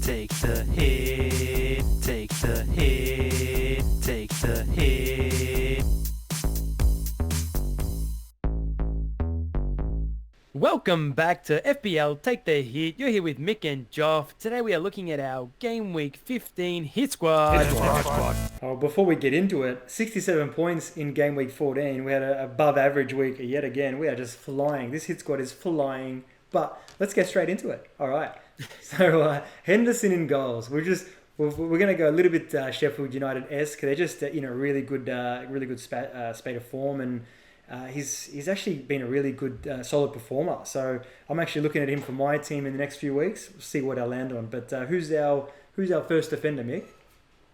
take the hit, take the hit, take the hit. Welcome back to FPL Take the Hit. You're here with Mick and Joff. Today we are looking at our Game Week 15 Hit Squad. Oh, before we get into it, 67 points in Game Week 14. We had an above average week yet again. We are just flying. This Hit Squad is flying. But let's get straight into it. All right. So Henderson in goals. We're going to go a little bit Sheffield United-esque. They're just in a really good spate of form, and he's actually been a really good solid performer. So I'm actually looking at him for my team in the next few weeks. We'll see what I land on. But who's our first defender, Mick?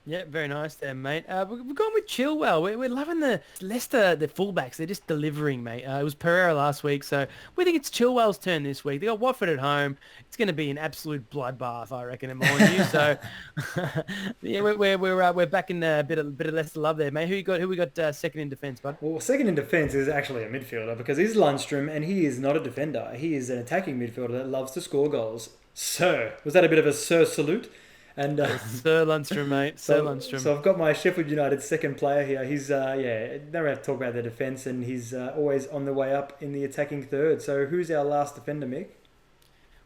Yeah, very nice there, mate. We're going with Chilwell. We're loving the Leicester, the fullbacks. They're just delivering, mate. It was Pereira last week, so we think it's Chilwell's turn this week. They got Watford at home. It's going to be an absolute bloodbath, I reckon, at Molyneux. So, yeah, we're back in a bit of Leicester love there, mate. Who we got second in defence, bud? Well, second in defence is actually a midfielder because he's Lundstrom and he is not a defender. He is an attacking midfielder that loves to score goals. Sir, was that a bit of a sir salute? And Sir Lundstrom, mate. Sir Lundstrom. So I've got my Sheffield United second player here. He's never have to talk about the defence, and he's always on the way up in the attacking third. So who's our last defender, Mick?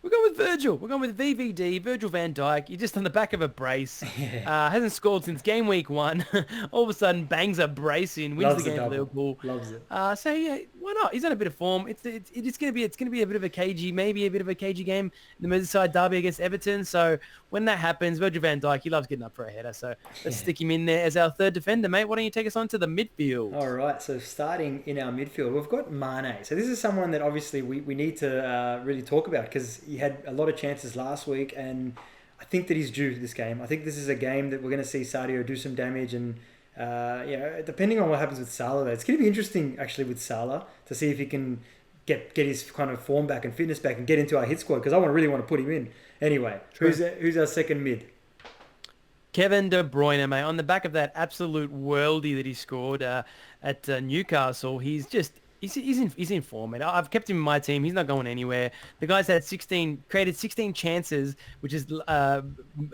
We're going with Virgil. We're going with VVD, Virgil van Dijk. You're just on the back of a brace. Yeah. Hasn't scored since game week 1. All of a sudden, bangs a brace in, wins Loves the game the for Liverpool. Loves it. So yeah, why not? He's on a bit of form. It's going to be a bit of a cagey, maybe a bit of a cagey game in the Merseyside derby against Everton. So when that happens, Virgil van Dijk, he loves getting up for a header. So let's stick him in there as our third defender, mate. Why don't you take us on to the midfield? All right. So starting in our midfield, we've got Mane. So this is someone that obviously we need to really talk about because he had a lot of chances last week, and I think that he's due this game. I think this is a game that we're going to see Sadio do some damage, and depending on what happens with Salah, it's going to be interesting actually with Salah to see if he can get his kind of form back and fitness back and get into our hit squad because I really want to put him in. Anyway, who's our second mid? Kevin De Bruyne, mate. On the back of that absolute worldie that he scored at Newcastle, he's in form, man. I've kept him in my team. He's not going anywhere. The guy's had created 16 chances, which is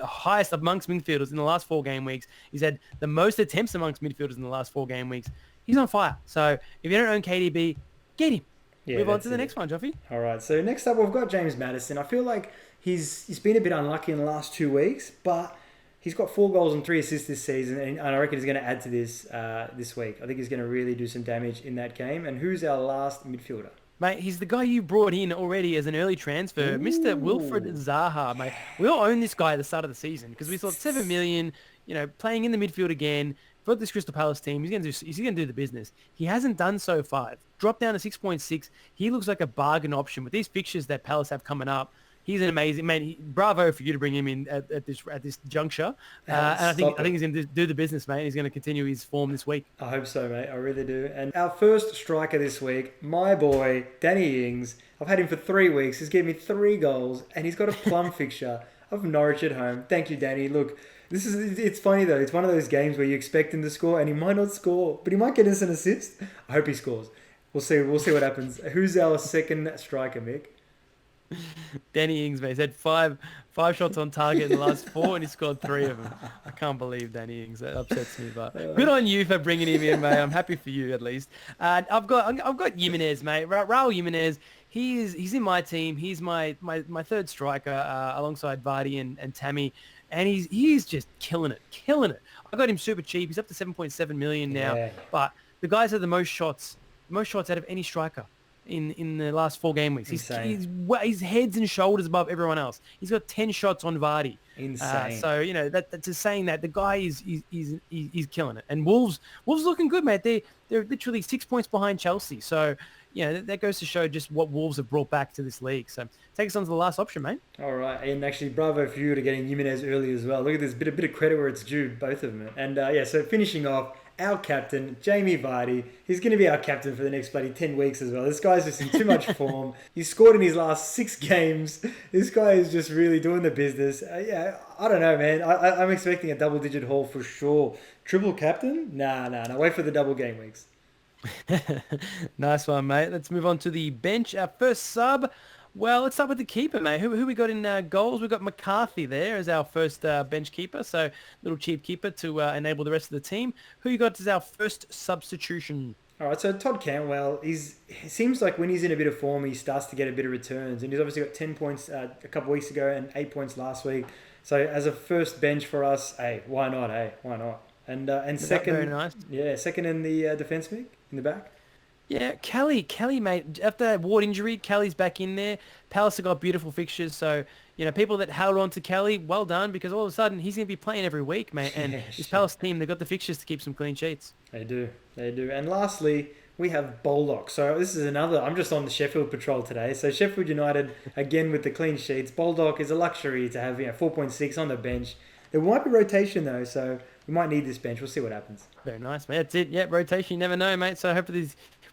highest amongst midfielders in the last 4 game weeks. He's had the most attempts amongst midfielders in the last 4 game weeks. He's on fire. So if you don't own KDB, get him. Yeah, move on to the next one, Joffy. All right. So next up, we've got James Maddison. I feel like he's been a bit unlucky in the last 2 weeks, but he's got 4 goals and 3 assists this season, and I reckon he's going to add to this week. I think he's going to really do some damage in that game. And who's our last midfielder? Mate, he's the guy you brought in already as an early transfer, Ooh. Mr. Wilfred Zaha, mate. We all own this guy at the start of the season because we thought 7 million, playing in the midfield again for this Crystal Palace team. He's going to do the business. He hasn't done so far. Dropped down to 6.6. He looks like a bargain option with these fixtures that Palace have coming up. He's an amazing man. Bravo for you to bring him in at this juncture. And I think he's going to do the business, mate. He's going to continue his form this week. I hope so, mate. I really do. And our first striker this week, my boy, Danny Ings. I've had him for 3 weeks. He's given me 3 goals, and he's got a plum fixture of Norwich at home. Thank you, Danny. Look, it's funny, though. It's one of those games where you expect him to score, and he might not score, but he might get us an assist. I hope he scores. We'll see what happens. Who's our second striker, Mick? Danny Ings, mate. He's had five shots on target in the last 4, and he scored 3 of them. I can't believe Danny Ings. That upsets me, but good on you for bringing him in, mate. I'm happy for you at least. I've got Jimenez, mate. Raul Jimenez. He's in my team. He's my third striker alongside Vardy and Tammy, and he's just killing it. I got him super cheap. He's up to 7.7 million now, but the guys have the most shots out of any striker in the last 4 game weeks. He's heads and shoulders above everyone else. He's got 10 shots on Vardy. Insane. So that's just saying that the guy is killing it. And Wolves looking good, mate. They're literally 6 points behind Chelsea. So that goes to show just what Wolves have brought back to this league. So take us on to the last option, mate. All right, and actually, bravo for you to getting Jimenez early as well. Look at this bit of credit where it's due, both of them. And so finishing off, our captain, Jamie Vardy. He's going to be our captain for the next bloody 10 weeks as well. This guy's just in too much form. He scored in his last 6 games. This guy is just really doing the business. I don't know, man. I'm expecting a double-digit haul for sure. Triple captain? Nah. Wait for the double game weeks. Nice one, mate. Let's move on to the bench. Our first sub, Well, let's start with the keeper, mate. Who we got in goals? We've got McCarthy there as our first bench keeper, so little cheap keeper to enable the rest of the team. Who you got as our first substitution? All right, so Todd Cantwell, it seems like when he's in a bit of form, he starts to get a bit of returns. And he's obviously got 10 points a couple weeks ago and 8 points last week. So as a first bench for us, hey, why not, hey? Why not? And second, very nice. Yeah, second in the defence mix, in the back. Yeah, Kelly, mate. After that Ward injury, Kelly's back in there. Palace have got beautiful fixtures, so people that held on to Kelly, well done, because all of a sudden he's going to be playing every week, mate. And this Palace team, they've got the fixtures to keep some clean sheets. They do. And lastly, we have Boldock. So this is another. I'm just on the Sheffield patrol today. So Sheffield United again with the clean sheets. Boldock is a luxury to have 4.6 on the bench. There might be rotation though, so we might need this bench. We'll see what happens. Very nice, mate. That's it. Yeah, rotation. You never know, mate. So hopefully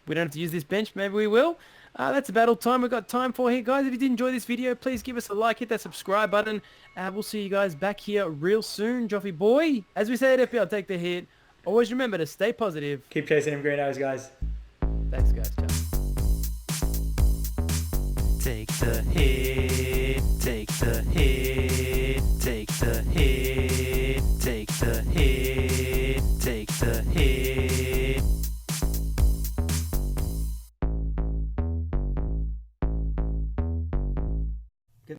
we don't have to use this bench. Maybe we will. That's about all time we've got time for here, guys. If you did enjoy this video, please give us a like, hit that subscribe button. We'll see you guys back here real soon. Joffy boy, as we say at FPL, take the hit. Always remember to stay positive. Keep chasing them green arrows, guys. Thanks, guys. Ciao. Take the hit. Take the